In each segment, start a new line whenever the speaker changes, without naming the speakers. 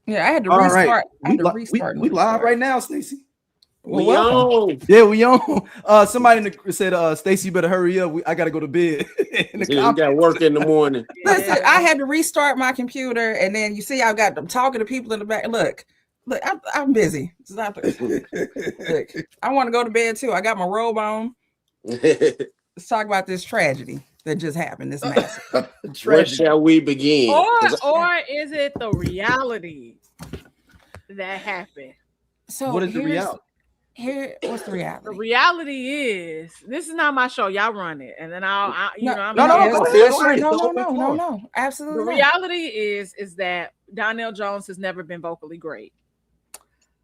Yeah, I had to
All
restart.
right.
I had to restart.
We live right now, Stacey.
We on.
Yeah, we on. Somebody said, Stacey, you better hurry up. I gotta go to bed.
You got work in the morning.
Listen, I had to restart my computer, and then you see I'm talking to people in the back. Look, I'm busy. Look, I want to go to bed too. I got my robe on. Let's talk about this tragedy that just happened. This massacre.
Where shall we begin?
Or is it the reality that happened?
So
what is the reality?
What's the reality?
The reality is, this is not my show. Y'all run it, and then
No, absolutely.
The reality is that Donell Jones has never been vocally great.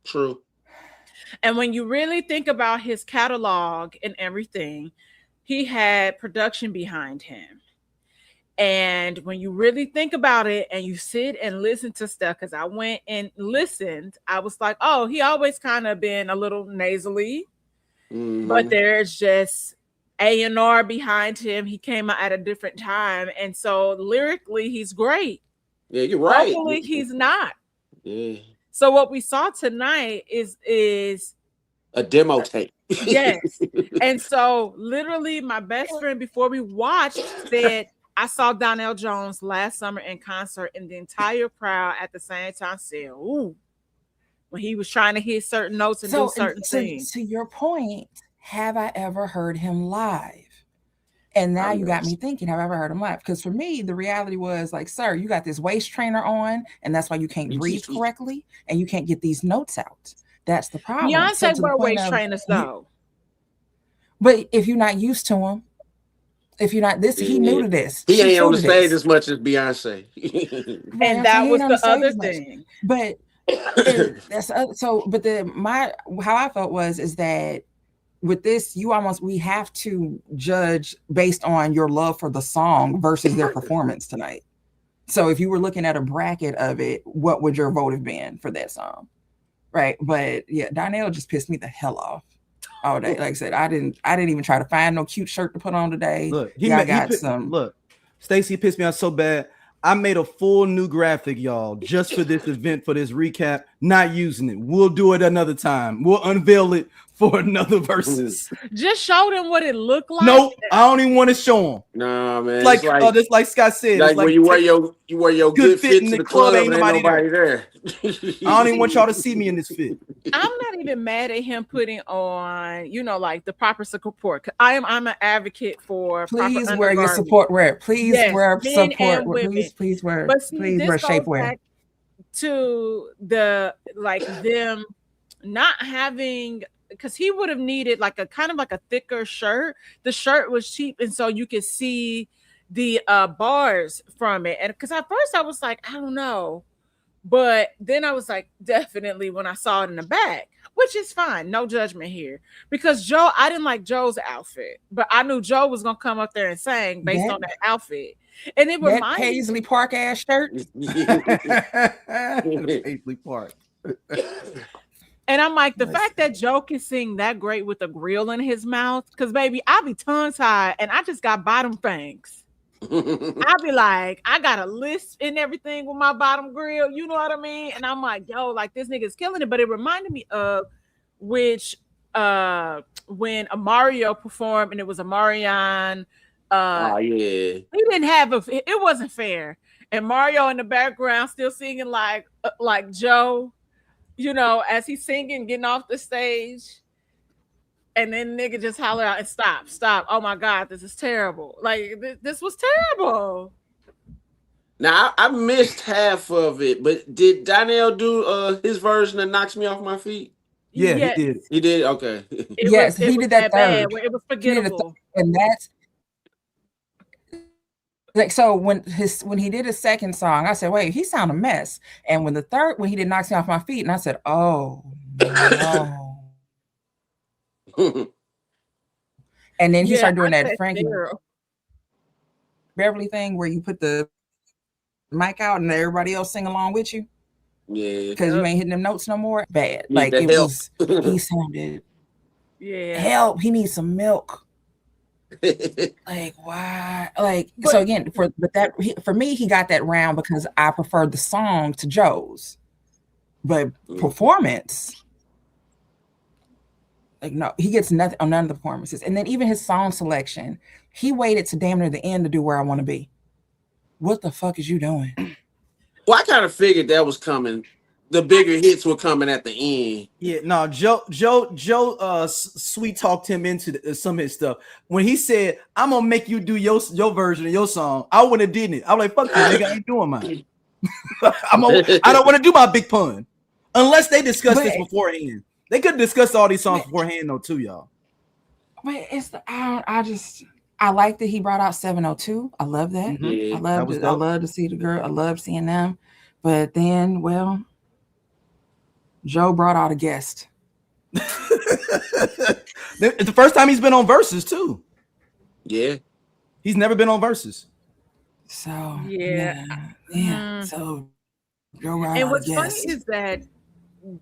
True.
And when you really think about his catalog and everything, he had production behind him. And when you really think about it and you sit and listen to stuff, because I went and listened, I was like, oh, he always kind of been a little nasally, but there's just A&R behind him. He came out at a different time. And so lyrically, he's great.
Yeah, you're right.
Vocally, he's not.
Yeah.
So what we saw tonight is
a demo tape.
Yes. And so literally my best friend before we watched said, I saw Donell Jones last summer in concert, and the entire crowd at the same time said, ooh, when he was trying to hit certain notes and do certain things.
To your point, have I ever heard him live? And now you got me thinking, have I ever heard him live? Because for me, the reality was like, sir, you got this waist trainer on, and that's why you can't breathe correctly, and you can't get these notes out. That's the problem.
Beyonce wear waist trainers though.
But if you're not used to them, if you're not he knew to this.
He ain't on the stage as much as Beyonce.
And that was the other thing.
But that's so. But how I felt is that with this, we have to judge based on your love for the song versus their performance tonight. So if you were looking at a bracket of it, what would your vote have been for that song? Right. But yeah, Donell just pissed me the hell off all day. Like I said, I didn't even try to find no cute shirt to put on today.
Look, Stacey pissed me off so bad. I made a full new graphic, y'all, just for this event, for this recap. Not using it. We'll do it another time. We'll unveil it for another Verzuz.
Just show them what it looked like.
Nope, I don't even want to show them.
Nah, man.
Just like Scott said,
like when you wear your good fit
in
to
the club, ain't nobody
there.
I don't even want y'all to see me in this fit.
I'm not even mad at him putting on, like the proper support. I'm an advocate for.
Please wear your support wear. Please wear support. Please wear.
But see,
please wear shapewear.
To the them not having. Because he would have needed like a kind of like a thicker shirt. The shirt was cheap, and so you could see the bars from it. And because at first I was like, I don't know, but then I was like, definitely when I saw it in the back, which is fine, no judgment here. Because I didn't like Joe's outfit, but I knew Joe was gonna come up there and sing based on that outfit. And it reminded
me Paisley Park ass shirt.
Paisley Park.
And I'm like, the fact that Joe can sing that great with a grill in his mouth, because baby, I be tongue tied and I just got bottom fangs. I be like, I got a lisp and everything with my bottom grill, you know what I mean? And I'm like, yo, like this nigga's killing it. But it reminded me of when Mario performed and it was a Marion.
He
didn't have it wasn't fair. And Mario in the background still singing like Joe. As he's singing, getting off the stage, and then nigga just holler out and stop. Oh my God, this is terrible. Like this was terrible.
Now I missed half of it, but did Donell do his version that knocks me off my feet?
Yeah, yes. He did.
He did. Okay.
He did that third.
It was forgettable.
And that's like, so when he did his second song, I said, wait, he sound a mess. And when he did Knocks Me Off My Feet, and I said, oh no. And then he started doing that Frankie Beverly thing where you put the mic out and everybody else sing along with you.
Yeah.
Because you ain't hitting them notes no more. Bad. Like it was, he sounded help. He needs some milk. Like why? So again, for me, he got that round because I preferred the song to Joe's. but performance, like no, he gets nothing on none of the performances. And then even his song selection, he waited to damn near the end to do Where I Want to Be. What the fuck is you doing?
Well, I kind of figured that was coming. The bigger hits were coming at the end.
Yeah, no, Joe, sweet talked him into some of his stuff. When he said, "I'm gonna make you do your version of your song," I wouldn't have did it. I was like, "Fuck you, nigga, I ain't doing mine." I don't want to do my big pun unless they discuss this beforehand. They could discuss all these songs beforehand, though, too, y'all.
But it's I like that he brought out 702. I love that.
Mm-hmm.
I love to see the girl. I love seeing them. But then, well, Joe brought out a guest.
It's the first time he's been on Verzuz, too.
Yeah.
He's never been on Verzuz.
So,
yeah.
So, Joe brought
and
out
what's
a
funny
guest.
is that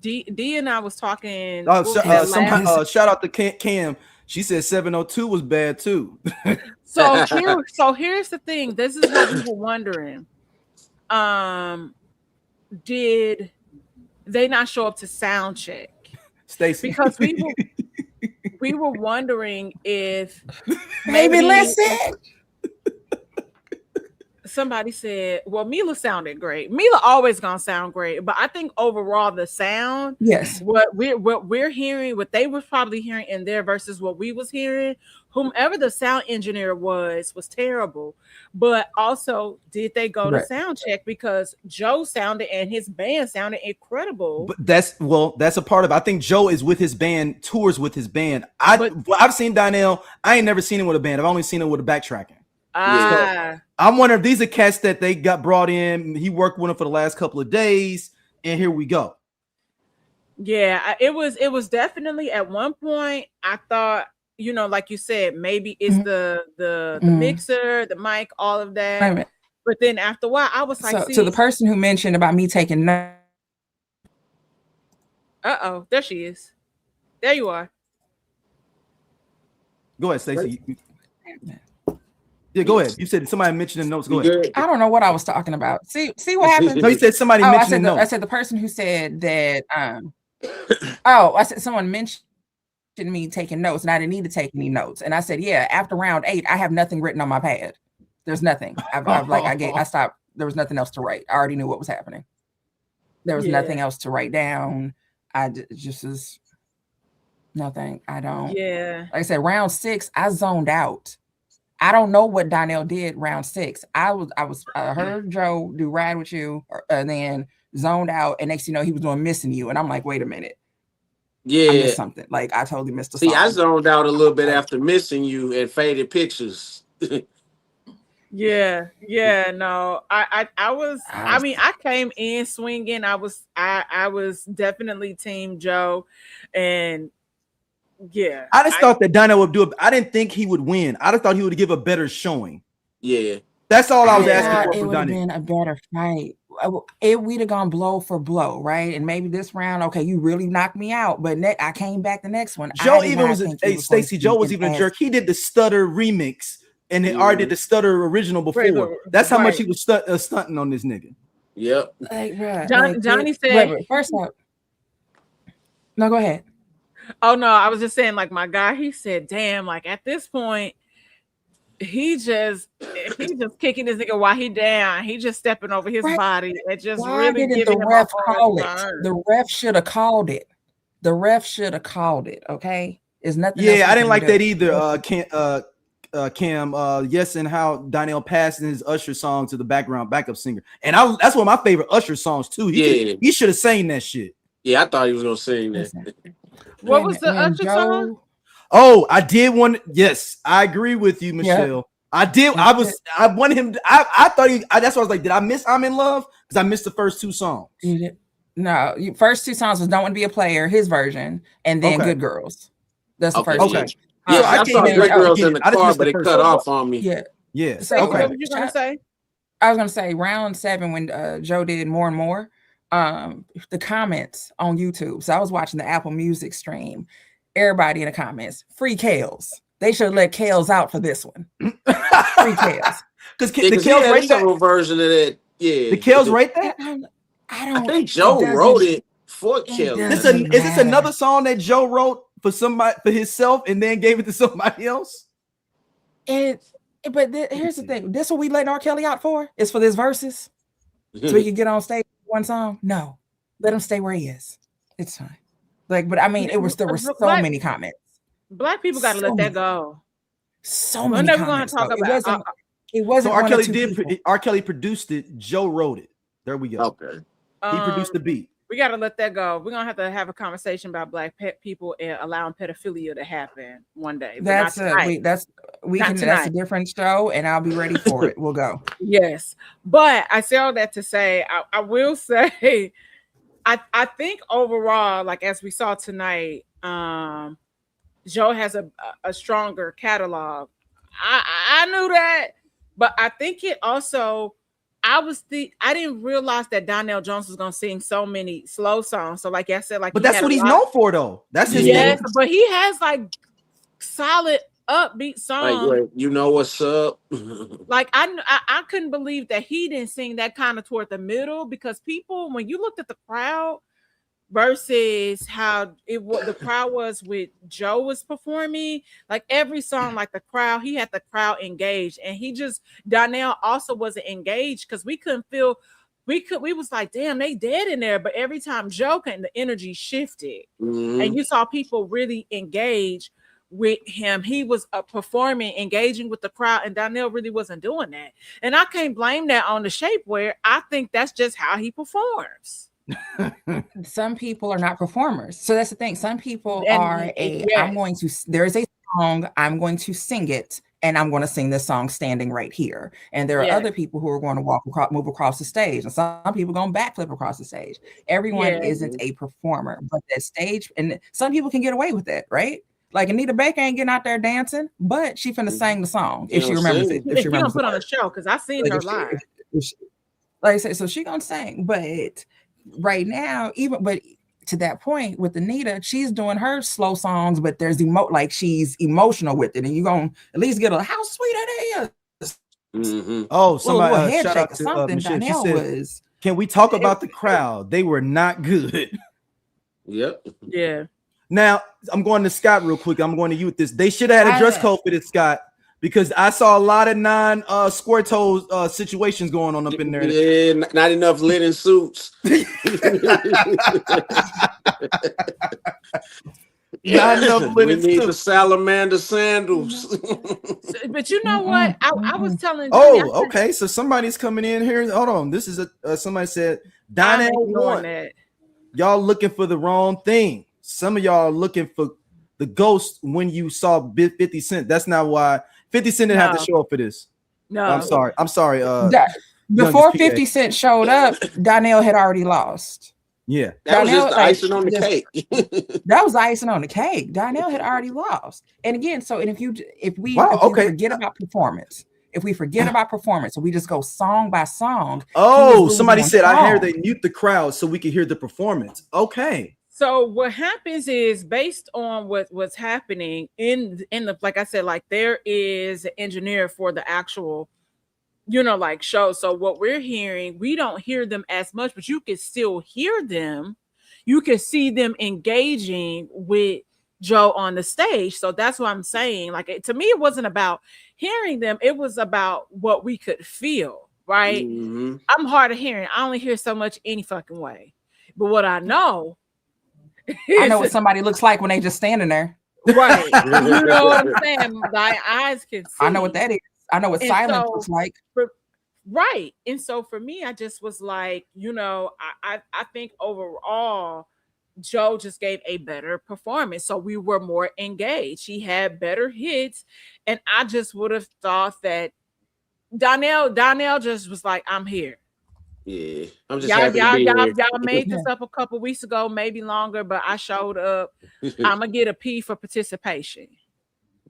D and I was talking.
Shout out to Cam. She said 702 was bad too.
So here's the thing. This is what we were wondering. Did they not show up to sound check?
Stacey,
Because we were wondering if
Maybe listen.
Somebody said, well, Mila sounded great. Mila always gonna sound great, but I think overall the sound,
yes,
what we're hearing, what they were probably hearing in there versus what we was hearing, whomever the sound engineer was terrible. But also, did they go to sound check? Because Joe sounded and his band sounded incredible.
But that's a part of it. I think Joe is with his band, tours with his band. I've seen Donell. I ain't never seen him with a band. I've only seen him with a backtracking. So I'm wondering if these are cats that they got brought in. He worked with them for the last couple of days, and here we go.
Yeah, it was definitely at one point. I thought, like you said, maybe it's the mixer, the mic, all of that. But then after a while, I was like,
so the person who mentioned about me taking notes.
There she is. There you are.
Go ahead, Stacey. Yeah, go ahead. You said somebody mentioned the notes. Go ahead.
I don't know what I was talking about. See what happened?
No, you said somebody mentioned the notes.
I said the person who said that. I said someone mentioned me taking notes, and I didn't need to take any notes. And I said, yeah, after round 8, I have nothing written on my pad. There's nothing. I stopped. There was nothing else to write. I already knew what was happening. There was nothing else to write down. Just was nothing. I don't.
Yeah.
Like I said, round 6, I zoned out. I don't know what Donell did round 6. I heard Joe do Ride With You, and then zoned out, and next thing you know, he was doing Missing You, and I'm like, wait a minute.
Yeah.
I missed something. Like, I totally missed the song.
I zoned out a little bit after Missing You and Faded Pictures.
Yeah, no, I came in swinging. I was definitely Team Joe, and yeah,
I just thought that Donell would do it. I didn't think he would win. I just thought he would give a better showing.
Yeah,
that's all I was asking for.
It would have been a better fight. We'd have gone blow for blow, right? And maybe this round, okay, you really knocked me out, but I came back the next one.
Joe even was Stacey. Joe was even a jerk. He did the stutter remix. And they already did the stutter original before. That's how much he was stunting on this nigga.
Yep.
Johnny said.
First up. No, go ahead.
Oh no, I was just saying, like my guy. He said, "Damn, like at this point, he just kicking this nigga while he down. He just stepping over his body and just
Why
really
didn't
giving
the
him
ref
a
call
hard
it? The ref should have called it. The ref should have called it. Okay, is nothing.
Yeah, I didn't like that either. Cam, yes, and how Donell passed his Usher song to the backup singer, and that's one of my favorite Usher songs too. He should have sang that shit.
Yeah, I thought he was gonna sing that.
What was the Usher song?
Oh, I did one. Yes, I agree with you, Michelle. Yeah. I did. I wanted him. I thought that's why I was like, did I miss "I'm in Love"? Because I missed the first 2 songs.
No, first 2 songs was "Don't Want to Be a Player," his version, and then "Good Girls." That's the first.
Okay.
Yeah, I saw Good Girls in the car, but it cut off on me.
Yeah.
So,
okay. What were you gonna say?
I was gonna say round 7 when Joe did More and More. The comments on YouTube. So I was watching the Apple Music stream. Everybody in the comments, free Kales. They should have let Kales out for this one. Free Kales.
Because the Kales right there version of that. Yeah,
the Kales right there.
I
think Joe wrote it. for Kelly.
Is this another song that Joe wrote for himself and then gave it to somebody else?
Here's the thing. This what we letting R. Kelly out for? Is for this verses? So he can get on stage with one song? No. Let him stay where he is. It's fine. But I mean, there were so many comments.
Black people gotta let that go.
So many comments. It wasn't
so R. Kelly produced it, Joe wrote it. There we go.
Okay.
He produced the beat.
We got to let that go. We're going to have a conversation about black people and allowing pedophilia to happen one day.
That's a different show, and I'll be ready for it. We'll go.
Yes. But I say all that to say, I will say, I think overall, like as we saw tonight, Joe has a stronger catalog. I knew that, but I think it also, I didn't realize that Donell Jones was gonna sing so many slow songs. So, like I said,
but that's what he's known for, though. That's his
thing. But he has like solid upbeat songs.
Like, you know what's up?
Like I couldn't believe that he didn't sing that kind of toward the middle, because people, when you looked at the crowd versus how the crowd was with Joe was performing, like every song, like the crowd, he had the crowd engaged, and Donell also wasn't engaged because we couldn't feel, we was like, damn, they dead in there. But every time Joe came, the energy shifted, and you saw people really engage with him. He was performing, engaging with the crowd, and Donell really wasn't doing that. And I can't blame that on the Shapewear. I think that's just how he performs.
Some people are not performers, so that's the thing. Some people there is a song, I'm going to sing it, and I'm going to sing this song standing right here. And there are other people who are going to move across the stage, and some people going to backflip across the stage. Everyone isn't a performer, but that stage, and some people can get away with it, right? Like Anita Baker ain't getting out there dancing, but she finna sing the song if she remembers it.
If she remembers put on a show, because I seen her live.
Like I said, so she gonna sing, but right now, but to that point with Anita, she's doing her slow songs, but there's she's emotional with it, and you're gonna at least get how sweet it is.
Oh, somebody shout out to Michelle. She said, can we talk about the crowd? They were not good.
Yep.
Yeah.
Now I'm going to Scott real quick. I'm going to you with this. They should have had a dress code for this, Scott, because I saw a lot of square toes situations going on up in there.
Yeah, not enough linen suits.
Not enough linen
we need the salamander sandals.
But you know what? I was telling.
Okay. So somebody's coming in here. Hold on. This is somebody said Donell one. Y'all looking for the wrong thing. Some of y'all are looking for the ghost when you saw 50 Cent. That's not why 50 Cent didn't have to show up for this. No, I'm sorry.
Before 50 Cent showed up, Donell had already lost.
Yeah,
that was just the icing on the cake.
That was the icing on the cake. Donell had already lost. And again, if we forget about performance, and we just go song by song.
Oh, somebody said I heard they mute the crowd so we can hear the performance. Okay.
So what happens is, based on what's happening in the, like I said, like there is an engineer for the actual, like show. So what we're hearing, we don't hear them as much, but you can still hear them. You can see them engaging with Joe on the stage. So that's what I'm saying. Like, to me, it wasn't about hearing them. It was about what we could feel, right? Mm-hmm. I'm hard of hearing. I only hear so much any fucking way. But what I know,
I know what somebody looks like when they just standing there.
Right. You know what I'm saying? My eyes can see.
I know what that is. I know what silence looks like.
Right. And so for me, I just was like, I think overall, Joe just gave a better performance. So we were more engaged. He had better hits. And I just would have thought that Donell just was like, I'm here.
Yeah, I'm just happy to be here.
Y'all made this up a couple weeks ago, maybe longer, but I showed up. I'm gonna get a P for participation.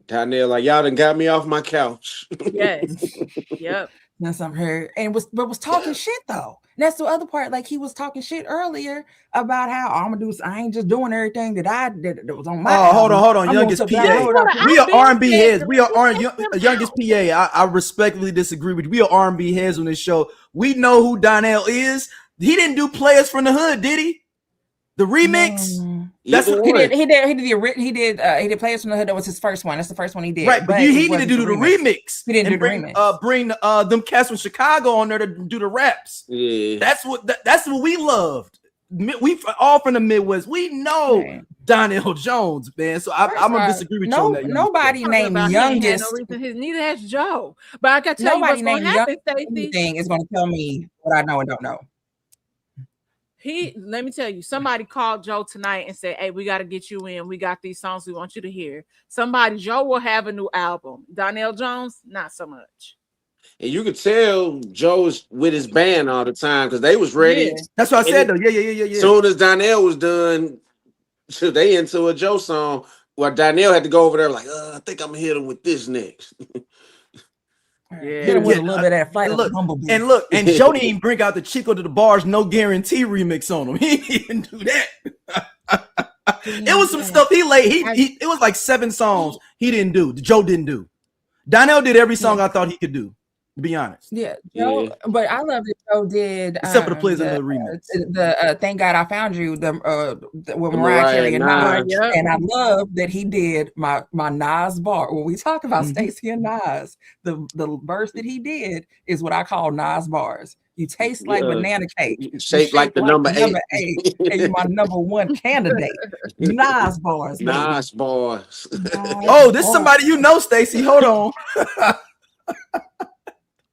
Donell, like, y'all done got me off my couch.
Yes. Yep.
That's what I heard. And was talking shit though. And that's the other part. Like, he was talking shit earlier about how I'm gonna do. I ain't just doing everything that was on my.
Oh, hold on, youngest PA. We are R&B heads. We are youngest PA. I respectfully disagree with you. We are R&B heads on this show. We know who Donell is. He didn't do Players from the Hood, did he? The remix. That's what
he did. He did Players from the Hood. That was his first one. That's the first one he did.
Right, but he needed to do the remix.
He didn't do the remix.
Bring them cats from Chicago on there to do the raps.
Yeah,
that's what we loved. We all from the Midwest. We know Donell Jones, man. So I'm gonna disagree with you on that.
Nobody named youngest.
Neither has Joe. But I gotta tell you what's gonna happen, Stacey.
Thing is gonna tell me what I know and don't know.
Let me tell you, somebody called Joe tonight and said, "Hey, we got to get you in. We got these songs we want you to hear." Joe will have a new album. Donell Jones, not so much.
And you could tell Joe's with his band all the time because they was ready.
Yeah.
That's what I said though. Yeah.
Soon as Donell was done, so they into a Joe song. Well, Donell had to go over there like, I think I'm gonna hit him with this next.
Hit him with a little bit of that Flight of the Bumblebee.
And Joe didn't even bring out the Chico to the Bars No Guarantee remix on him. He didn't do that. It was some stuff he laid. It was like 7 songs he didn't do. Joe didn't do. Donell did every song I thought he could do. To be honest,
Joe. But I love that Joe did.
Except for the Players in the remix.
The Thank God I Found You. With Mariah, Carey, and Nas. And I love that he did my Nas bar. When we talk about Stacey and Nas, the verse that he did is what I call Nas bars. You taste like banana cake,
shaped like the number 8,
and you're my number 1 candidate. Nas bars.
Nas bars.
Oh, this is somebody you know, Stacey. Hold on.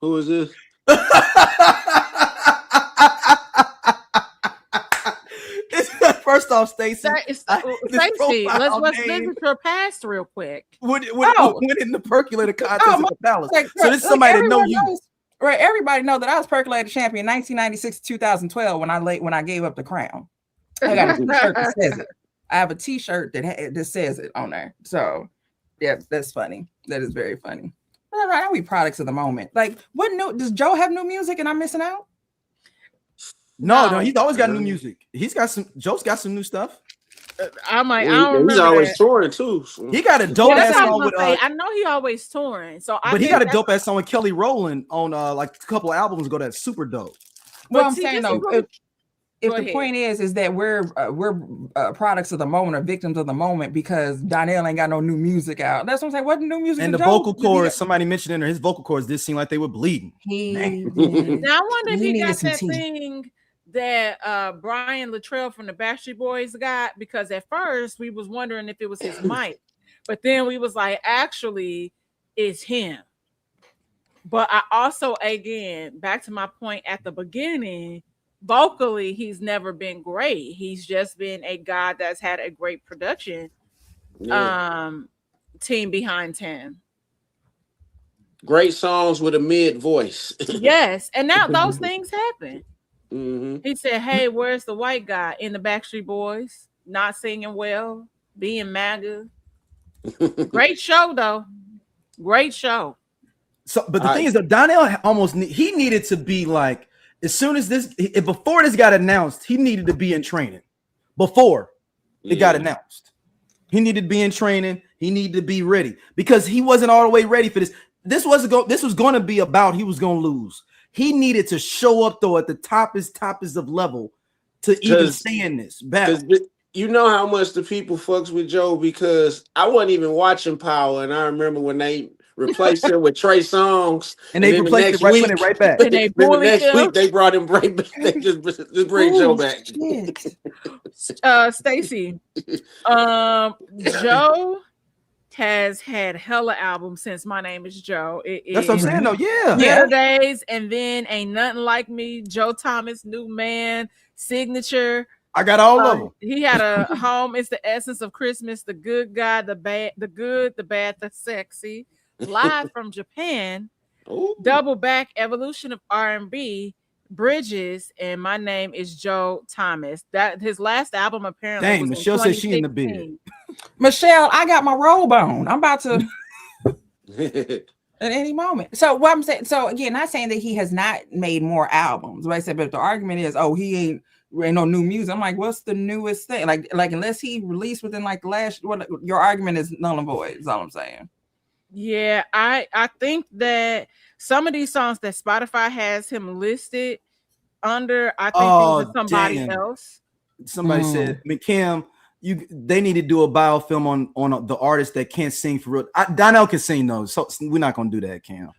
Who is this?
First off, Stacey,
Stacey, let's visit your past real quick.
Went in the percolator contest at the Palace. So this is somebody that know you.
Right, everybody know that I was percolator champion 1996 to 2012 when I gave up the crown. I got a T-shirt that says it. I have a T-shirt that says it on there. So, yeah, that's funny. That is very funny. Right, we products of the moment. Like, does Joe have new music and I'm missing out?
No, he's always got new music. Joe's got some new stuff.
I'm like, I don't remember.
He's always touring too. So.
He got a dope ass song with.
I know he always touring.
But he got a dope ass song with Kelly Rowland on like a couple of albums ago. That's super dope.
Well, I'm saying though, if the point is that we're products of the moment or victims of the moment because Donell ain't got no new music out. That's what I'm saying. What new music?
And the vocal cords, somebody mentioned in there, his vocal cords did seem like they were bleeding.
Now I wonder if he got that thing that Brian Luttrell from the Backstreet Boys got, because at first we was wondering if it was his mic, but then we was like, actually, it's him. But I also, again, back to my point at the beginning, vocally, he's never been great. He's just been a guy that's had a great production team behind him.
Great songs with a mid voice.
Yes, and now those things happen.
Mm-hmm.
He said, "Hey, where's the white guy in the Backstreet Boys? Not singing well, being MAGA." Great show, though. Great show.
So, but the thing is, that Donell he needed to be like, as soon as before this got announced, he needed to be in training. Before it got announced, he needed to be in training. He needed to be ready because he wasn't all the way ready for this. This was going to be about he was going to lose. He needed to show up though at the toppest of level to even stay in this battle.
You know how much the people fucks with Joe because I wasn't even watching Power, and I remember when they replaced him with Trey Songz,
and they replaced it right back.
And the next week they brought him right back. They just bring Joe back.
Stacey, Joe has had hella albums since My Name Is Joe.
That's what I'm saying, though. Yeah.
Better Days, and then Ain't Nothing Like Me, Joe Thomas, New Man, Signature.
I got all of them.
He had a Home. It's the Essence of Christmas, The Good Guy, The Bad, The Good, The Bad, The Sexy, Live from Japan, Double Back, Evolution of R&B, Bridges, and My Name Is Joe Thomas. That his last album apparently.
Dang,
was
Michelle said she in the bed.
Michelle, I got my robe on. I'm about to at any moment. So what I'm saying, so again, not saying that he has not made more albums. But I said, but the argument is, he ain't no new music. I'm like, what's the newest thing? Like unless he released within like the last, your argument is null and void. Is all I'm saying.
Yeah, I think that some of these songs that Spotify has him listed under, I think these are somebody else.
somebody said, I mean, Cam, they need to do a biofilm on the artist that can't sing for real. Donell can sing though, so we're not gonna do that, Cam.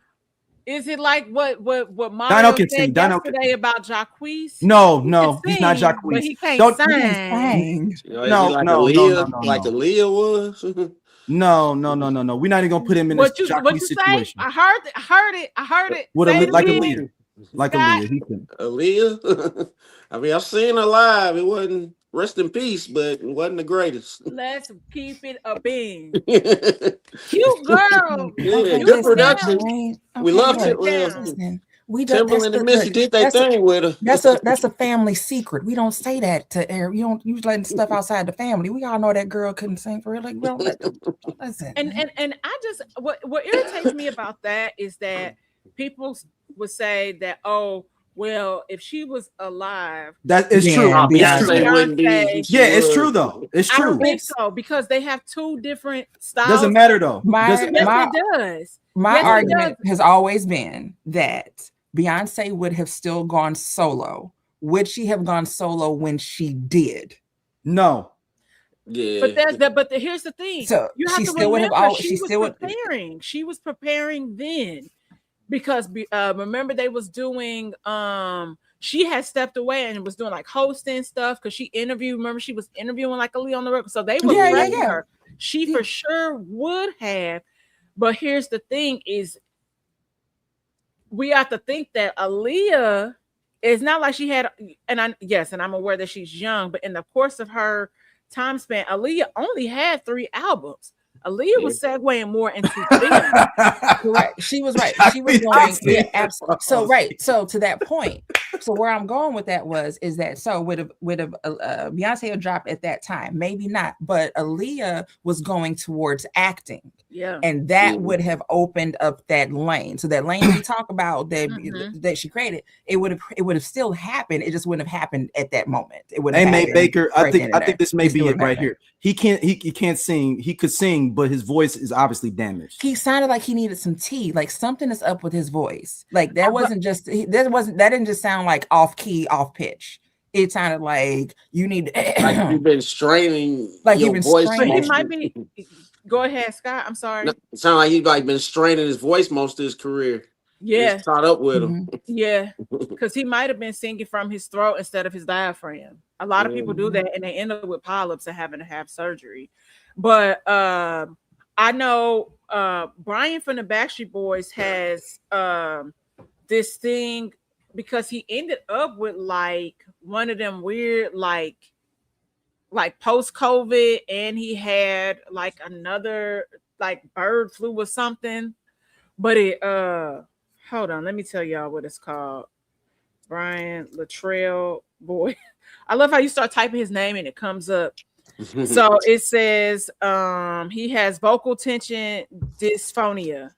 Is it like what Mario said yesterday about Jacquees?
No, he's not Jacquees.
But he can't sing.
No, like Aaliyah was.
No. We're not even gonna put him in this Jacquees situation.
I heard it.
What like Aaliyah. Like Aaliyah.
Aaliyah. I mean, I've seen her live. It wasn't rest in peace, but it wasn't the greatest.
Let's keep it a bean. Cute girl.
Yeah, good production. We loved it. Timberland and Missy did their thing with her.
That's a family secret. We don't say that to air. You don't use letting stuff outside the family. We all know that girl couldn't sing for real. Like, we don't listen.
And I just what irritates me about that is that people would say that, oh, well, if she was alive,
that is true. It's true though. It's true.
I don't think so, because they have two different styles.
Doesn't matter though.
It does.
My argument has always been that Beyonce would have still gone solo. Would she have gone solo when she did?
No.
Yeah.
But here's the thing.
So
you have
she
to
still would have
remember, she was preparing. She was preparing then. Because remember they was doing she had stepped away and was doing like hosting stuff because she interviewed. Remember, she was interviewing like Aaliyah on the record, so they were ready her. She for sure would have. But here's the thing: is we have to think that Aaliyah is not like she had. And I'm aware that she's young, but in the course of her time span, Aaliyah only had 3 albums. Aaliyah was segueing more into film.
Correct. She was right. She was going, absolutely. So right. So to that point. So where I'm going with that is that would have Beyonce had dropped at that time? Maybe not, but Aaliyah was going towards acting.
Yeah.
And that would have opened up that lane. So that lane we talk about that she created, it would have still happened. It just wouldn't have happened at that moment. It would have.
Hey, Baker, I think this may be it right here. He can't sing. He could sing, but his voice is obviously damaged.
He sounded like he needed some tea. Like something is up with his voice. Like that that didn't just sound like off key, off pitch. It sounded like you need
like you've been straining
your voice.
He might be. Go ahead, Scott. I'm sorry.
It sounds like he's been straining his voice most of his career.
Yeah,
it's caught up with him.
Yeah, because he might have been singing from his throat instead of his diaphragm. A lot of people do that, and they end up with polyps and having to have surgery. But I know Brian from the Backstreet Boys has this thing because he ended up with like one of them weird like post-COVID, and he had like another like bird flu or something. But it hold on, let me tell y'all what it's called. Brian Latrell boy. I love how you start typing his name and it comes up. So it says he has vocal tension dysphonia.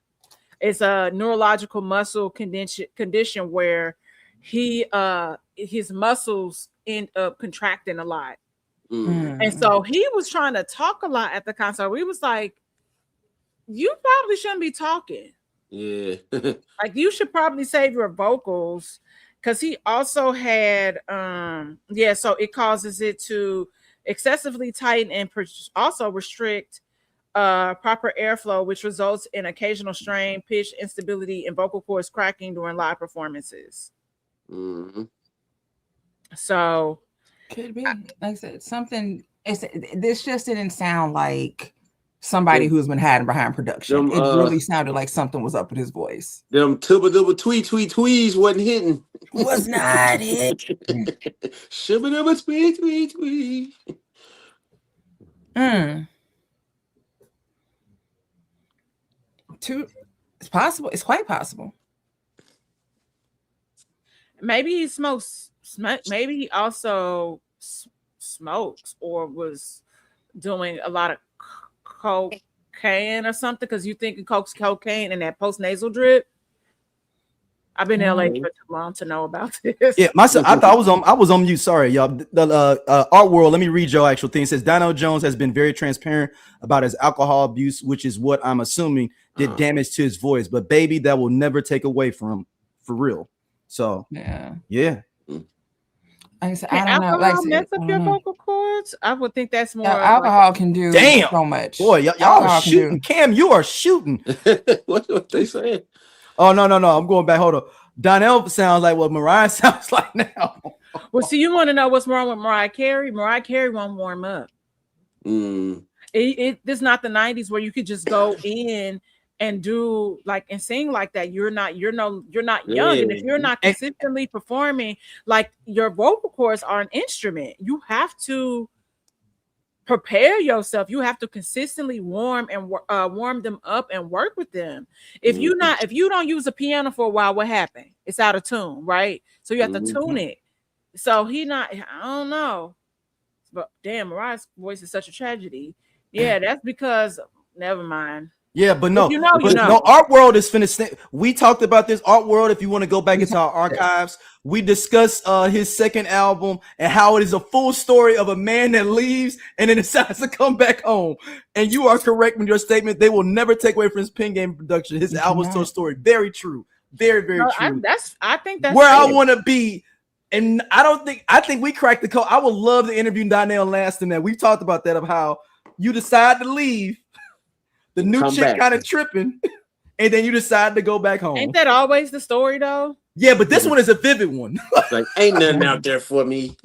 It's a neurological muscle condition where his muscles end up contracting a lot. And so he was trying to talk a lot at the concert. We was like, you probably shouldn't be talking.
Yeah.
Like you should probably save your vocals, because he also had so it causes it to excessively tighten and also restrict proper airflow, which results in occasional strain, pitch instability, and vocal cords cracking during live performances. So
could be, like I said, something. This just didn't sound like somebody who's been hiding behind production. It really sounded like something was up with his voice.
Them tubba twees wasn't hitting.
Was not hit.
Shubba dubba tweet.
It's possible. It's quite possible.
Maybe he smokes. Maybe he also smokes or was doing a lot of cocaine or something, because you think of cocaine and that post-nasal drip. I've been in LA for too long to know about this.
Yeah, myself. I thought I was on mute. Sorry, y'all. The Art World. Let me read your actual thing. It says Donell Jones has been very transparent about his alcohol abuse, which is what I'm assuming did damage to his voice. But baby, that will never take away from him, for real. So yeah.
I don't
Can
know. Like I
alcohol
said,
mess
I
up
don't
your
know.
vocal cords? I would think that's more of
Alcohol can do
Damn.
so much.
Boy, y'all
Alcohol
are
can
shooting.
do-
Cam, you are shooting.
What they saying?
Oh, no. I'm going back. Hold on. Donell sounds like what Mariah sounds like now.
Well, see, you want to know what's wrong with Mariah Carey? Mariah Carey won't warm up. This is not the 90s where you could just go in and do like and sing like that. You're not young, and if you're not consistently performing, like your vocal cords are an instrument. You have to prepare yourself. You have to consistently warm them up and work with them. If you don't use a piano for a while, what happened? It's out of tune, right? So you have to tune it. So I don't know. But damn, Mariah's voice is such a tragedy. Yeah, that's because never mind.
Yeah, but no,
no,
Art World is finished. We talked about this Art World. If you want to go back into our archives, we discussed his second album and how it is a full story of a man that leaves and then decides to come back home. And you are correct with your statement. They will never take away from his pen game production. His albums tell a story. Very true. Very, very true.
I think that's
where I want to be. And I think we cracked the code. I would love to interview Donell last in that. We talked about that of how you decide to leave. The new chick kind of tripping, and then you decide to go back home.
Ain't that always the story, though?
Yeah, but this one is a vivid one.
Like, ain't nothing out there for me.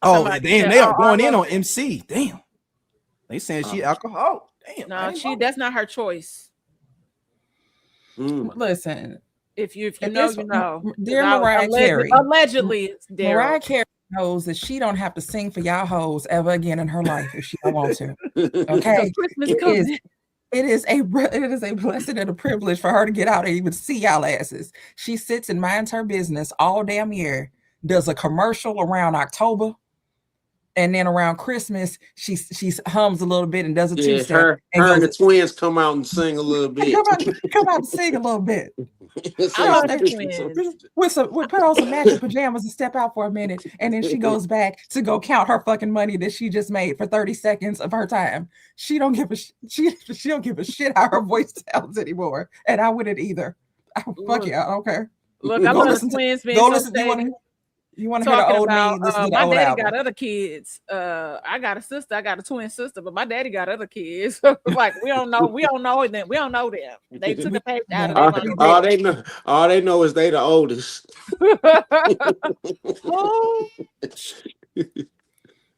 Oh, damn, they are going in on MC. Damn. They saying she alcohol. Damn.
No, that's not her choice.
Listen,
if you know, you know.
Dear Mariah Carey.
Allegedly,
Mariah Carey knows that she don't have to sing for y'all hoes ever again in her life if she don't want to. Okay, it is a blessing and a privilege for her to get out and even see y'all asses. She sits and minds her business all damn year, does a commercial around October, and then around Christmas she hums a little bit and does a two-step.
Her and the twins come out and sing a little bit.
Come out and sing a little bit.
Put
on some matching pajamas and step out for a minute, and then she goes back to go count her fucking money that she just made for 30 seconds of her time. She don't give a she don't give a shit how her voice sounds anymore, and I wouldn't either. Fuck yeah, I don't care.
Look, I love the twins being so steady.
You want to hear the old me? Listen to the old
daddy
album.
got other kids. I got a sister. I got a twin sister, but my daddy got other kids. Like we don't know them. We don't know them. They took a page out of them.
All they know is they the oldest.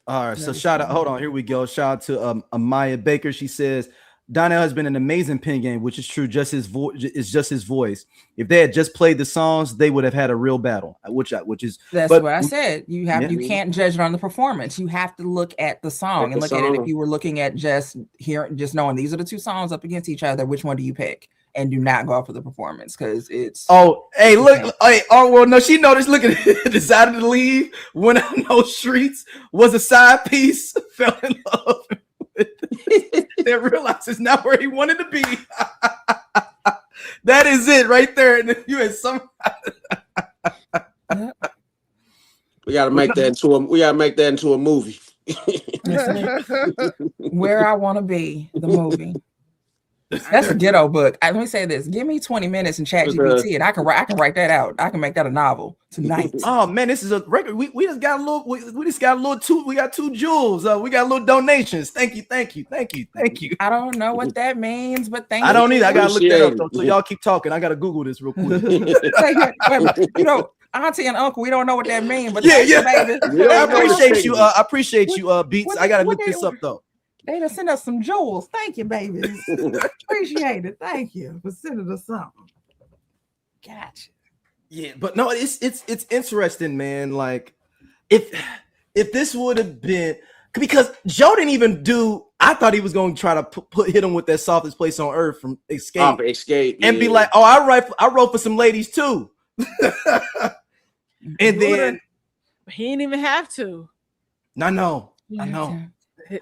All right, so shout out. Hold on, here we go. Shout out to Amaya Baker. She says Donell has been an amazing pen game, which is true. Just his voice is just his voice. If they had just played the songs, they would have had a real battle. Which is
what I said. You can't judge it on the performance. You have to look at the song and look at it. If you were looking at just knowing these are the two songs up against each other, which one do you pick? And do not go out for the performance because it's.
Oh, hey, look, hey, oh well, no, she noticed. Look at it. Decided to leave. Went out in those streets. Was a side piece. Fell in love. They realized it's not where he wanted to be. That is it right there. And you had some.
We gotta make that into a movie.
Where I Want to Be, the movie. That's a ghetto book. Let me say this: give me 20 minutes in Chat GPT, and I can write that out. I can make that a novel tonight.
Oh man, this is a record. We just got a little. We just got a little two. We got 2 jewels. We got little donations. Thank you.
I don't know what that means, but thank you.
I don't either. I gotta look that up though. So y'all keep talking. I gotta Google this real quick.
You know, auntie and uncle, we don't know what that means, but
yeah.
Baby.
I appreciate you. Beats. I gotta look this up though.
They done send us some jewels. Thank you, babies. Appreciate it. Thank you for sending us something. Gotcha.
Yeah, but no, it's interesting, man. Like, if this would have been because Joe didn't even do. I thought he was going to try to hit him with that Softest Place on Earth from Escape, and be like, "Oh, I wrote for some ladies too." And then
he didn't even have to.
I know.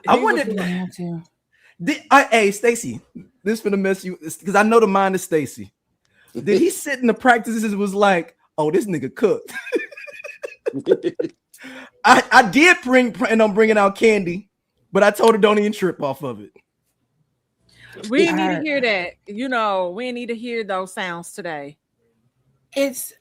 I wondered. Hey, Stacy, this is gonna mess you because I know the mind of Stacy. Did he sit in the practices and was like, "Oh, this nigga cooked"? I did and I'm bringing out candy, but I told her don't even trip off of it.
We need to hear that. You know, we need to hear those sounds today.
It's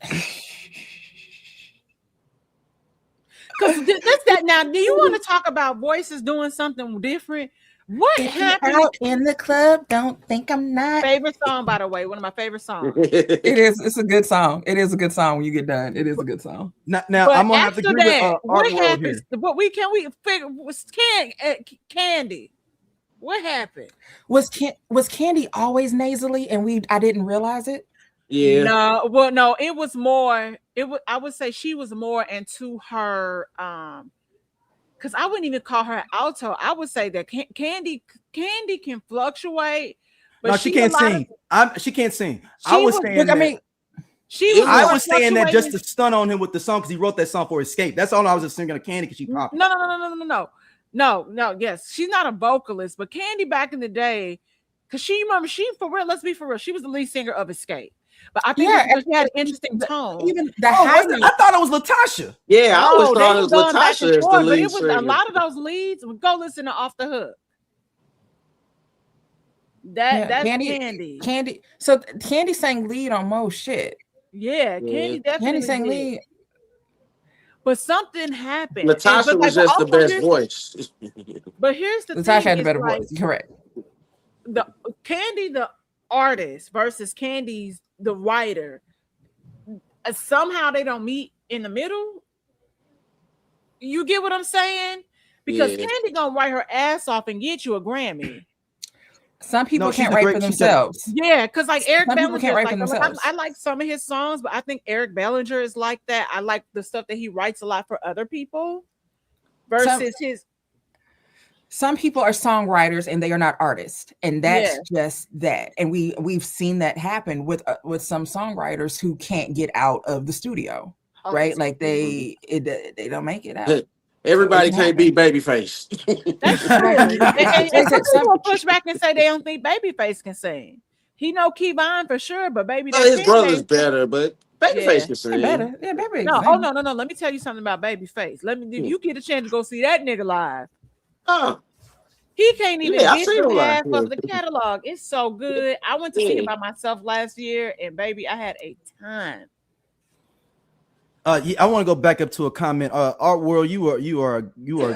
Because that's that. Now, do you want to talk about voices doing something different? What
If you're
happened?
out in the club, don't think I'm not.
Favorite song, by the way, one of my favorite songs.
It is. It's a good song. It is a good song when you get done. It is a good song.
Now
But
I'm gonna have to
after
agree
that,
with
what
Art World
happens?
here.
What we figure was Candy? What happened?
Was Candy always nasally and I didn't realize it?
Yeah.
No, well, no, it was more. I would say she was more into her. Because I wouldn't even call her alto. I would say that Candy can fluctuate, but
No, she can't sing. She can't sing. I was saying
Look,
that.
I mean,
I was saying that just to stun on him with the song because he wrote that song for Escape. That's all I was just singing of Candy because she popped.
No. Yes, she's not a vocalist, but Candy back in the day, because she for real. Let's be for real. She was the lead singer of Escape, but I think because she had an interesting tone.
even
I thought it was Latasha.
Yeah, I always thought it was
going back
Latasha
and
as the
forth, but
lead
it was
singer.
a lot of those leads. Go listen to Off the Hook. That's Candy.
So Candy sang lead on most shit.
Yeah, Candy definitely
Candy sang lead.
But something happened.
Natasha was just the best voice.
But here's the thing.
Natasha had the better voice. Correct.
The Candy, the artist, versus Candy's the writer. Somehow they don't meet in the middle. You get what I'm saying? Because Candy gonna write her ass off and get you a Grammy.
Some people can't write for themselves.
Yeah, because like Eric Bellinger
can't write for themselves.
I like some of his songs, but I think Eric Bellinger is like that. I like the stuff that he writes a lot for other people versus his.
Some people are songwriters and they are not artists, and that's just that. And we've seen that happen with some songwriters who can't get out of the studio, right? Like they don't make it out.
Everybody can't be Babyface.
That's true. and some people push back and say they don't think Babyface can sing. He know Keyvine for sure, but his
brother's better, but Babyface can sing.
Better. Yeah, Babyface.
No. Let me tell you something about Babyface. If you get a chance to go see that nigga live. He can't even get through half of the catalog. It's so good. I went to see it by myself last year, and baby, I had a time.
I want to go back up to a comment. Art World, you are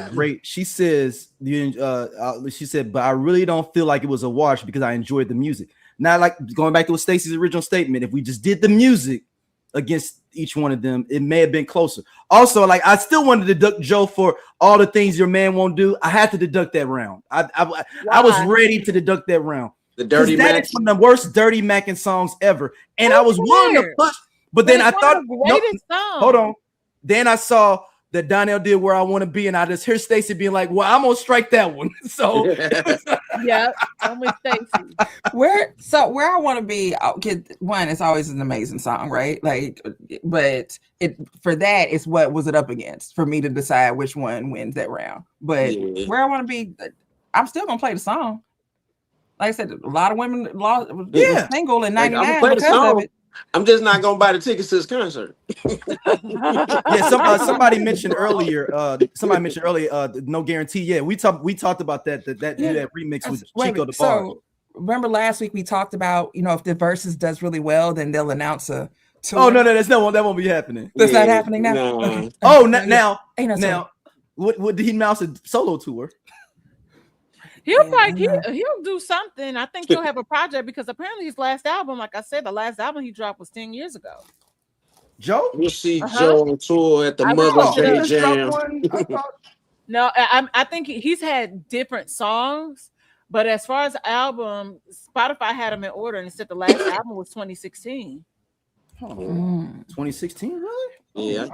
great. She says, she said, but I really don't feel like it was a wash because I enjoyed the music. Now, like going back to what Stacey's original statement, if we just did the music against each one of them, it may have been closer. Also, like I still wanted to deduct Joe for all the things your man won't do. I had to deduct that round. I was ready to deduct that round.
The Dirty
Mac. That is one of the worst Dirty Mackin songs ever, and I was willing to push. But then I thought, hold on. Then I saw that Donell did Where I Want to Be, and I just hear Stacey being like, "Well, I'm gonna strike that one." So
yeah, I'm with Stacey.
Where I Want to Be, one, it's always an amazing song, right? Like, but it's what was it up against for me to decide which one wins that round. But Where I Want to Be, I'm still gonna play the song. Like I said, a lot of women lost single in '99 because of it.
I'm just not gonna buy the tickets to his concert.
Somebody mentioned earlier. No guarantee. Yeah, we talked about that remix with Chico the Bar.
So remember last week we talked about if the Verzuz does really well, then they'll announce a tour.
Oh no, that won't be happening.
That's not happening now.
No.
Okay.
Oh, now, what did he announce a solo tour?
He'll do something. I think he'll have a project because apparently his last album, like I said, the last album he dropped was 10 years ago.
Joe?
We'll see Joe on tour at the Mother's Day Jam.
No, I think he's had different songs, but as far as the album, Spotify had him in order and it said the last album was 2016.
2016, really?
Yeah.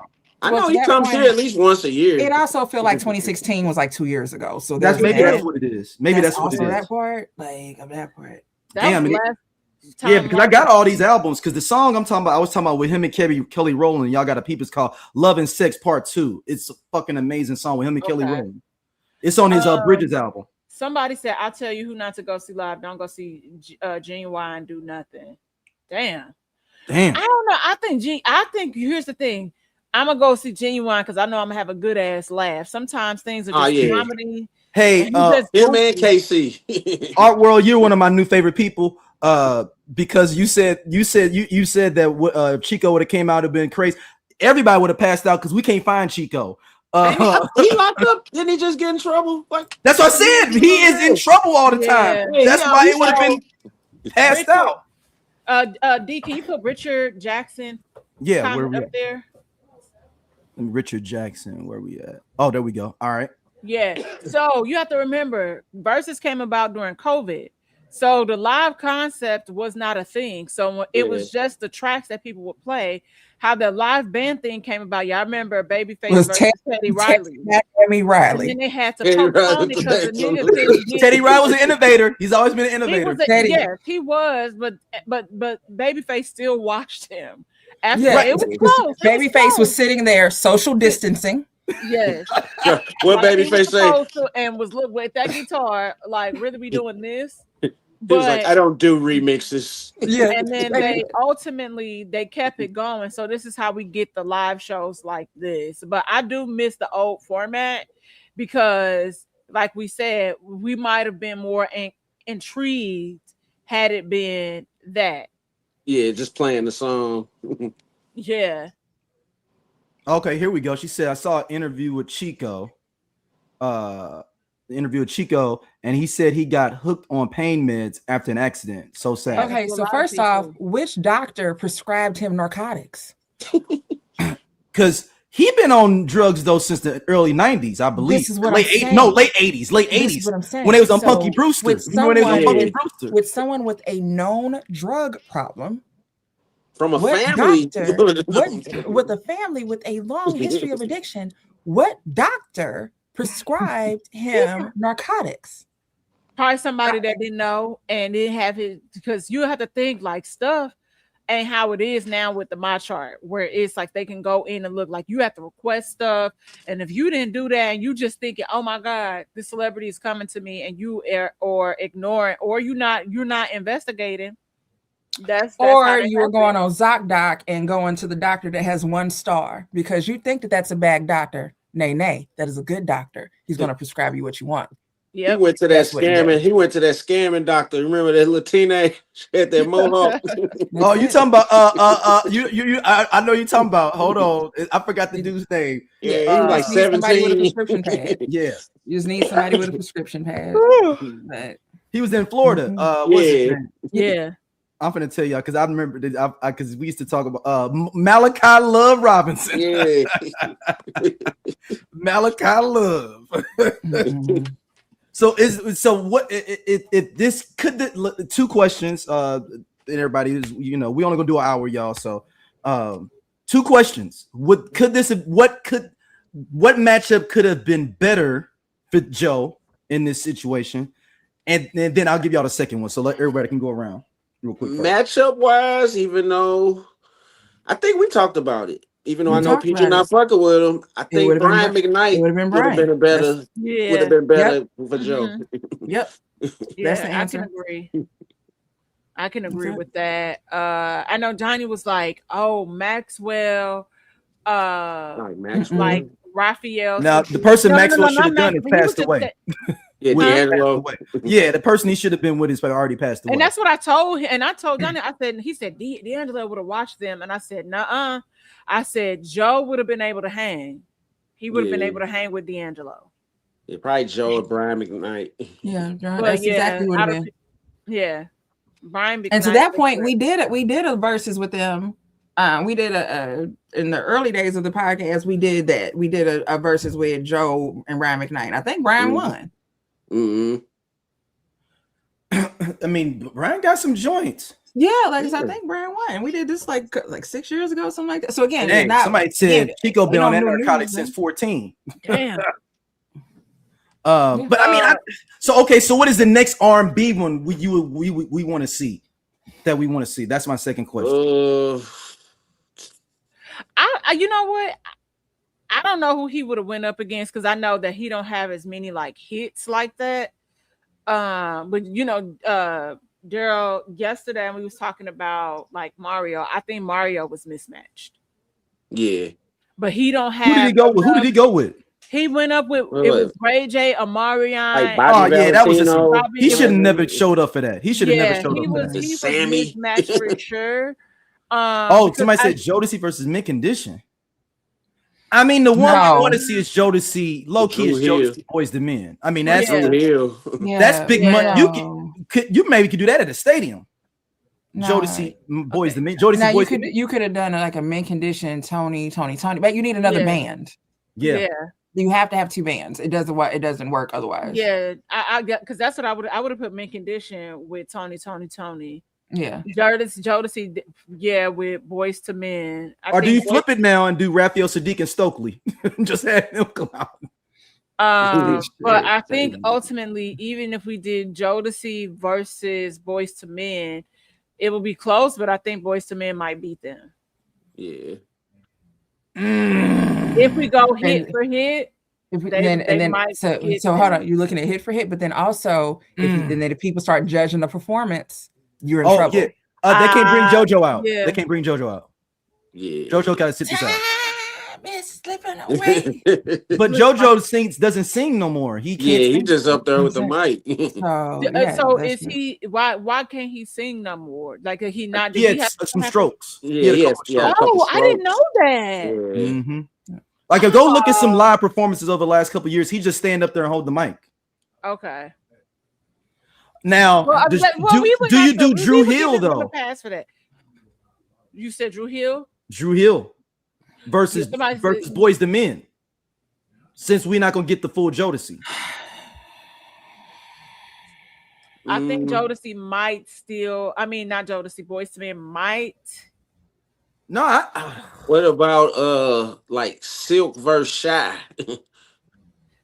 I know he comes here at least once a year.
It also feel like 2016 was like 2 years ago. So
that's what it is. Maybe that's what it is.
That part, like that part.
Damn, because I got all these albums. Because the song I was talking about with him and Kelly Rowland. Y'all got a peep. It's called "Love and Sex Part 2." It's a fucking amazing song with him and Kelly Rowland. It's on his Bridges album.
Somebody said, "I'll tell you who not to go see live. Don't go see Genuine do nothing." Damn. I don't know. I think here's the thing. I'm gonna go see Genuine because I know I'm gonna have a good ass laugh. Sometimes things are just comedy.
Hey,
him and KC.
Art World, you're one of my new favorite people. Because you said that Chico would have came out and been crazy. Everybody would have passed out because we can't find Chico.
He locked up. Didn't he just get in trouble? Like,
that's what I said. He is in trouble all the time.
Yeah,
That's why it would have been passed out.
D, can you put Richard Jackson?
Yeah, where we
up
at?
there?
Richard Jackson, where we at? Oh, there we go. All right.
Yeah. So you have to remember, Verzuz came about during COVID. So the live concept was not a thing. So it was just the tracks that people would play. How the live band thing came about. Y'all remember Babyface versus Teddy Riley.
Teddy Riley.
And then they had to postpone it because the niggas couldn't get
Teddy Riley was an innovator. He's always been an innovator.
Yes, he was, but Babyface still watched him. After
Yeah,
it was close.
Babyface was sitting there, social distancing.
Yes.
What Babyface say?
And was look with that guitar, like, really we doing this?
He was like, I don't do remixes.
Yeah.
And then they ultimately kept it going. So this is how we get the live shows like this. But I do miss the old format because, like we said, we might have been more intrigued had it been that.
Yeah, just playing the song.
Yeah.
Okay, here we go. She said, I saw an interview with Chico. And he said he got hooked on pain meds after an accident. So sad.
Okay, so first off, which doctor prescribed him narcotics?
Because he been on drugs though since the early 90s, I believe.
This is what
late
I'm saying.
Late 80s. Late
This
80s.
is what I'm saying.
When they was on
So,
Punky Brewster.
with someone with a known drug problem.
From a
What
family.
doctor, with a family with a long history of addiction, what doctor prescribed him narcotics?
Probably somebody that didn't know and didn't have it, because you have to think like stuff ain't how it is now with the My Chart, where it's like they can go in and look, like you have to request stuff, and if you didn't do that and you just thinking, oh my God, this celebrity is coming to me, and you or ignoring, or you're not investigating. That's
or you were going on ZocDoc and going to the doctor that has 1 star because you think that that's a bad doctor. Nay, that is a good doctor. He's going to prescribe you what you want.
Yep. He went to that scamming. He went to that scamming doctor. Remember that Latina? She had that mohawk.
Oh, you talking about? I know you talking about. Hold on, I forgot the dude's name.
Yeah, he was like 17.
Somebody with a prescription pad.
Yeah,
you just need somebody with a prescription pad.
But he was in Florida.
Yeah.
I'm gonna tell y'all because I remember because we used to talk about Malachi Love Robinson.
Yeah.
Malachi Love. So what if this could 2 questions and everybody is, we only gonna do an hour, y'all. So 2 questions. What matchup could have been better for Joe in this situation? And then I'll give y'all the second one. So let everybody can go around real quick.
Matchup wise, even though I think we talked about it. Even though I know PG not fucking with him, I think Brian McKnight would have been better for Joe.
Yep.
That's the answer. I can agree with that. I know Johnny was like, "Oh, Maxwell, like Raphael."
Now the person Maxwell should have done is passed away.
Yeah, D'Angelo.
Yeah, the person he should have been with is already passed away.
And that's what I told him. And I told Johnny, I said, he said D'Angelo would have watched them, and I said, nuh-uh. I said Joe would have been able to hang. He would have been able to hang with D'Angelo.
Yeah, probably Joe or Brian McKnight.
Yeah, that's exactly what it is.
Yeah, Brian McKnight.
And to that point, we did a versus with them. We did in the early days of the podcast. We did that. We did a versus with Joe and Brian McKnight. I think Brian won.
Mm-hmm.
I mean, Brian got some joints.
Yeah, I think Brian won. We did this like 6 years ago, something like that. So again,
somebody said Chico been on that narcotics since 14.
Damn.
But I mean, so what is the next R&B one we want to see? That we want to see? That's my second question.
I you know what? I don't know who he would have went up against because I know that he don't have as many like hits like that. But Daryl, yesterday when we was talking about like Mario, I think Mario was mismatched.
Yeah.
But he don't have.
Who did he go with?
He went up with it was Ray J, Amarion.
Like
that was he should have never showed up for that. He should have never showed up for that.
He was mismatched for sure.
Somebody said Jodeci versus Mint Condition. I mean, the one we want to see is Jodeci. Low key is Jodeci Boys to Men. I mean, that's that's big money. You maybe could do that at a stadium. No. Jodeci Boys to Men. Jodeci now Boys.
You could have done like a Mint Condition, Tony, but you need another band.
Yeah.
You have to have two bands. It doesn't work otherwise.
Yeah, I got because that's what I would have put Mint Condition with Tony.
Yeah,
Jodeci, with Boys to Men.
Or do you flip it now and do Raphael Sadiq and Stokely? Just have him come out.
But I think ultimately, even if we did Jodeci versus Boys to Men, it will be close. But I think Boys to Men might beat them.
Yeah.
If we go hit for hit.
So hold on, you're looking at hit for hit, but then also if people start judging the performance, you're in trouble.
Yeah. They can't bring JoJo out. Yeah. They can't bring JoJo out.
Yeah.
JoJo gotta sit this out.
It's slipping away.
But JoJo doesn't sing no more. He can't.
Yeah, he's just up there with the mic.
So is he? Why can't he sing no more? Like he not?
He had some strokes.
Yeah.
Oh, I didn't know that.
Yeah.
Mm-hmm. Like, go look at some live performances over the last couple of years. He just stand up there and hold the mic.
Okay.
Now, do you do Drew Hill though?
Pass for that. You said Drew Hill.
Drew Hill versus Boys to Men. Since we're not gonna get the full Jodeci.
I think Jodeci might still. I mean, not Jodeci. Boys to Men might.
No.
What about like Silk versus Shy?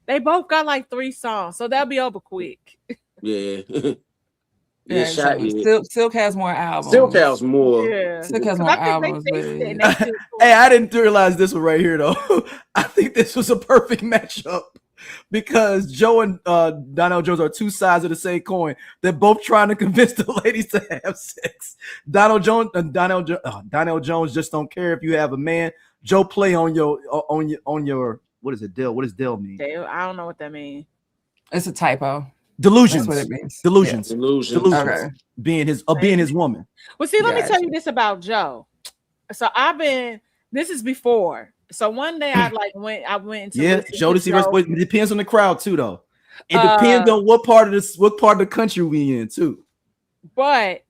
They both got like 3 songs, so that'll be over quick.
Yeah.
Silk has more albums.
Silk has more.
Yeah.
Silk has more albums.
Hey, I didn't realize this one right here though. I think this was a perfect matchup because Joe and Donell Jones are two sides of the same coin. They're both trying to convince the ladies to have sex. Donell Jones just don't care if you have a man. Joe play on your what is it, Dell? What does Dell mean?
Dell, I don't know what that means.
It's a typo.
Delusions.
That's what it means.
Delusions.
Okay.
Being his woman.
Well, see, let me tell you this about Joe. So this is before. So one day I went into
Jodeci versus Boys. It depends on the crowd too, though. It depends on what part of the country we in too.
But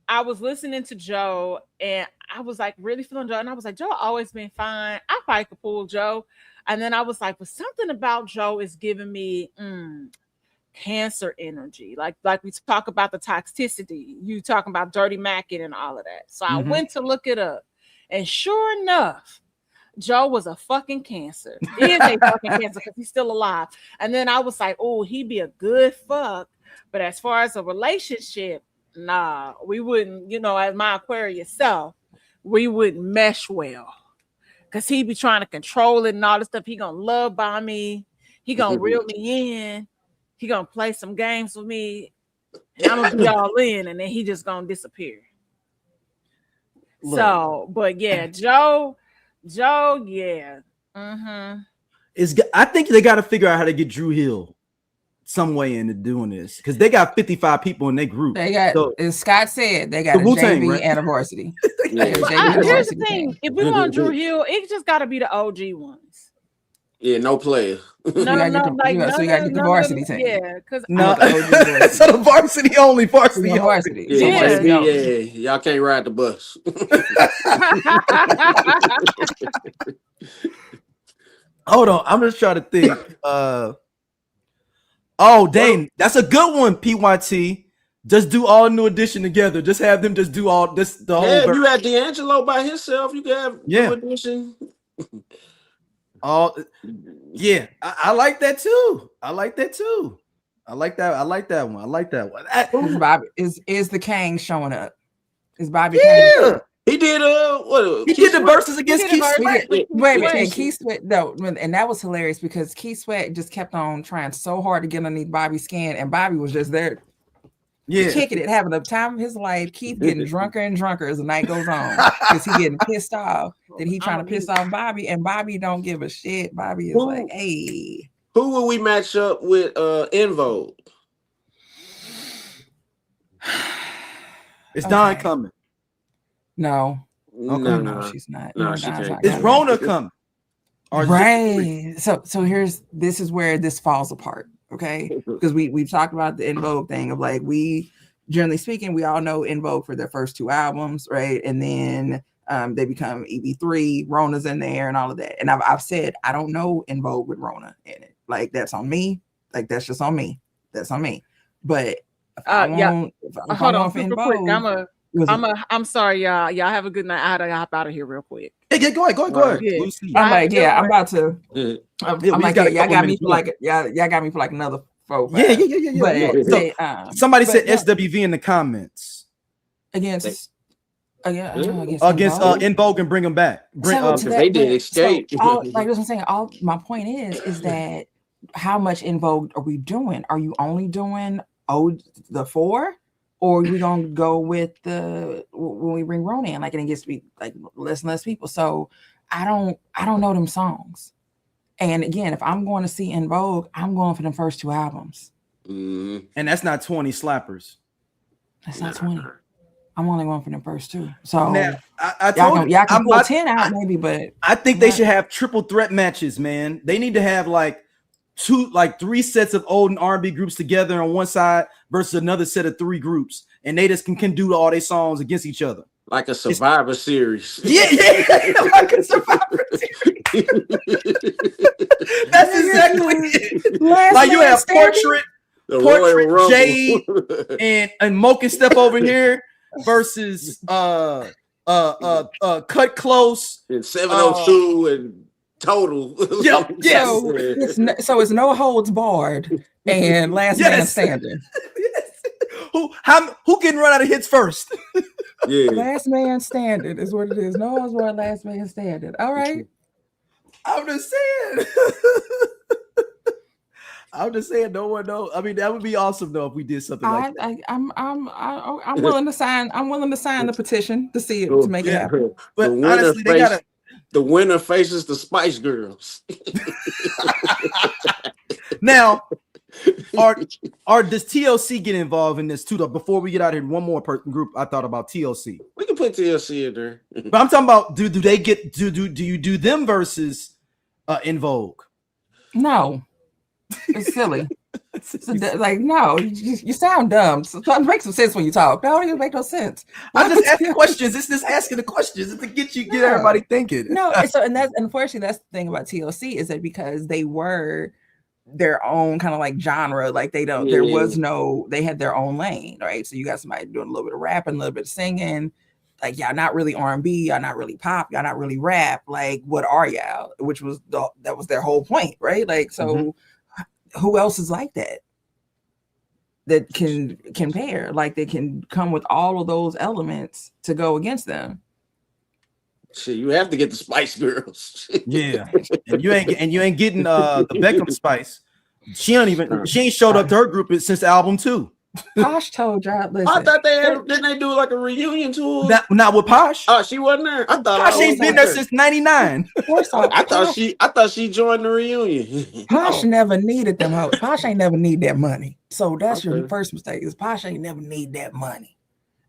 I was listening to Joe and I was like really feeling Joe, and I was like, Joe always been fine. I probably could pull Joe. And then I was like, but something about Joe is giving me cancer energy. Like we talk about the toxicity. You talking about dirty macking and all of that. So I went to look it up. And sure enough, Joe was a fucking cancer. He is a fucking cancer because he's still alive. And then I was like, oh, he'd be a good fuck. But as far as a relationship, nah, we wouldn't, as my Aquarius self, we wouldn't mesh well. Because he'd be trying to control it and all this stuff. He gonna love by me. He gonna reel me in. He gonna play some games with me. And I'm gonna be all in, and then he just gonna disappear. Look. So, but yeah, Joe, yeah. Mm-hmm.
I think they got to figure out how to get Drew Hill some way into doing this because they got 55 people in their group.
They got, as Scott said, they got a JV right? and a varsity.
Here's the thing: if we want Drew Hill, it just got to be the OG ones.
Yeah, no player.
So you got to get the varsity team.
Yeah, because
so the varsity only. Varsity.
Yeah, y'all can't ride the bus.
Hold on, I'm just trying to think. Oh, dang, that's a good one. PYT, just do all New Edition together. Just have them just do all this. The whole.
Yeah, if you had D'Angelo by himself, you could have New Edition.
Yeah, I like that too. I like that one.
Bobby is the Kang showing up? Is Bobby? Kang?
He did
he did the verses against Keith Sweat.
Wait, Keith Sweat and that was hilarious because Keith Sweat just kept on trying so hard to get underneath Bobby's skin, and Bobby was just there. Yeah, kicking it, having the time of his life. Keith getting drunker and drunker as the night goes on because he getting pissed off that he trying to piss off Bobby, and Bobby don't give a shit. Bobby is like, hey,
who will we match up with? En Vogue.
Is Dawn coming?
No,
no,
she's not.
No, she can't.
Is Rona coming?
Right. So this is where this falls apart. Okay, because we've talked about the En Vogue thing of like, we generally speaking, we all know En Vogue for their first 2 albums, right? And then they become EB3, Rona's in there and all of that. And I've said I don't know En Vogue with Rona in it. Like, that's on me. Like, that's just on me. That's on me. But
hold on, super quick. I'm sorry, y'all. Y'all have a good night. I had to hop out of here real quick.
Yeah, go ahead.
Yeah. I'm like, I'm about to. I'm like, y'all got me for like, y'all got me for like another 4.
Yeah. Somebody said SWV in the comments
against
En Vogue and bring them back.
They did escape.
Like what I'm saying. My point is that how much En Vogue are we doing? Are you only doing the 4? Or are we gonna go with when we bring Rona in, like, and it gets to be like less and less people. So I don't know them songs. And again, if I'm going to see En Vogue, I'm going for them first 2 albums.
And that's not 20 slappers.
That's not 20. I'm only going for them first 2. So
now, I told
y'all can pull 10 out maybe, but
I think they should have triple threat matches, man. They need to have like 3 sets of old and R&B groups together on one side versus another set of 3 groups, and they just can do all their songs against each other,
like a Survivor series.
Yeah, like a Survivor series. That's exactly it. Like, you have Portrait, Jade, and Moke and Step over here versus Cut Close
and 702 and Total.
Yes.
So it's no holds barred and last man standing.
Yes. Who can run out of hits first?
Yeah.
Last man standing is what it is. No holds barred, last man standing. All right.
I'm just saying. No one knows. I mean, that would be awesome though if we did something like that.
I'm willing to sign. I'm willing to sign the petition to see it, to make it happen.
But honestly, they gotta.
The winner faces the Spice Girls.
Now, does TLC get involved in this too? Though, before we get out here, one more group I thought about TLC.
We can put TLC in there.
But I'm talking about do they get do you do them versus En Vogue?
No, it's silly. Like, no, you sound dumb. So try to make some sense when you talk. That don't even make no sense.
I just asking questions. It's just asking the questions to get everybody thinking.
No, and that's unfortunately that's the thing about TLC is that because they were their own kind of like genre, like they had their own lane, right? So you got somebody doing a little bit of rapping, a little bit of singing. Like, y'all not really R&B, y'all not really pop, y'all not really rap. Like, what are y'all? Which was that was their whole point, right? Like, so. Who else is like that can compare, like they can come with all of those elements to go against them?
Shit, you have to get the Spice Girls.
Yeah, and you ain't getting the Beckham Spice. She ain't showed up to her group since album 2.
Posh told y'all. Listen,
I thought didn't they do like a reunion tour?
Not with Posh.
Oh, she wasn't there. I thought
Posh ain't been there since '99.
I thought she joined the reunion.
Posh never needed them. Posh ain't never need that money. So that's your first mistake. Is Posh ain't never need that money.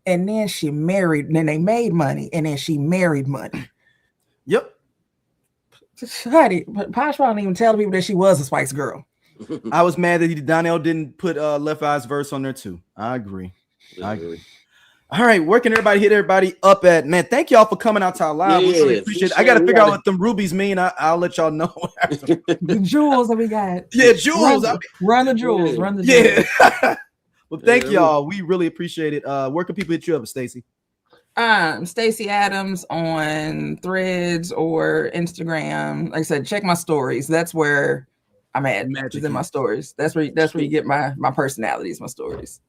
And then she married. Then they made money, and then she married money.
Yep.
Honey, but Posh probably even tell people that she was a Spice Girl.
I was mad that Donell didn't put Left Eye's verse on there too. I agree. All right, where can everybody hit everybody up at? Man, thank y'all for coming out to our live. We really appreciate it. I got to figure out what them rubies mean. I'll let y'all know.
The jewels that we got.
Yeah, jewels.
Run the jewels. Run the jewels.
Yeah. Well, thank y'all. We really appreciate it. Where can people hit you up, Stacey?
Stacey Adams on Threads or Instagram. Like I said, check my stories. That's where I'm at. Magic in my stories. That's where you get my personalities, my stories.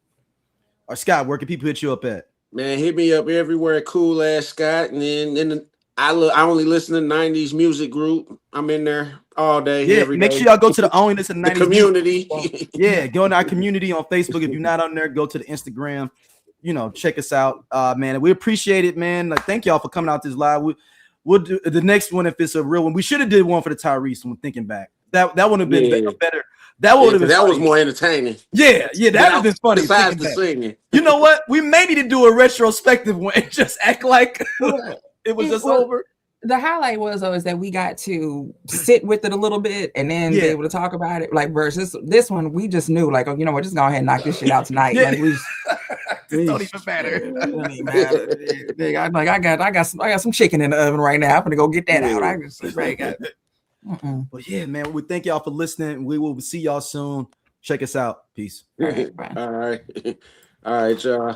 Or Scott, where can people hit you up at?
Man, hit me up everywhere, Cool Ass Scott. And then I only listen to 90s music group. I'm in there all day. Every
make
day.
sure y'all go to the Only Listen to 90s
community.
Yeah, go in our community on Facebook. If you're not on there, go to the Instagram. Check us out, man. We appreciate it, man. Like, thank y'all for coming out this live. We'll do the next one if it's a real one. We should have did one for the Tyrese when thinking back. That would have been better. That would have been.
That was more entertaining.
Yeah, that would have been funny.
Besides the singing.
You know what? We may need to do a retrospective one and just act like it was just over.
The highlight was though is that we got to sit with it a little bit and then be able to talk about it. Like versus this one, we just knew like, oh, you know what, just go ahead and knock this shit out tonight. Like we
don't even matter.
It don't even matter. I got some chicken in the oven right now. I'm gonna go get that out. I just
But yeah, man, we thank y'all for listening. We will see y'all soon. Check us out. Peace.
All right, y'all.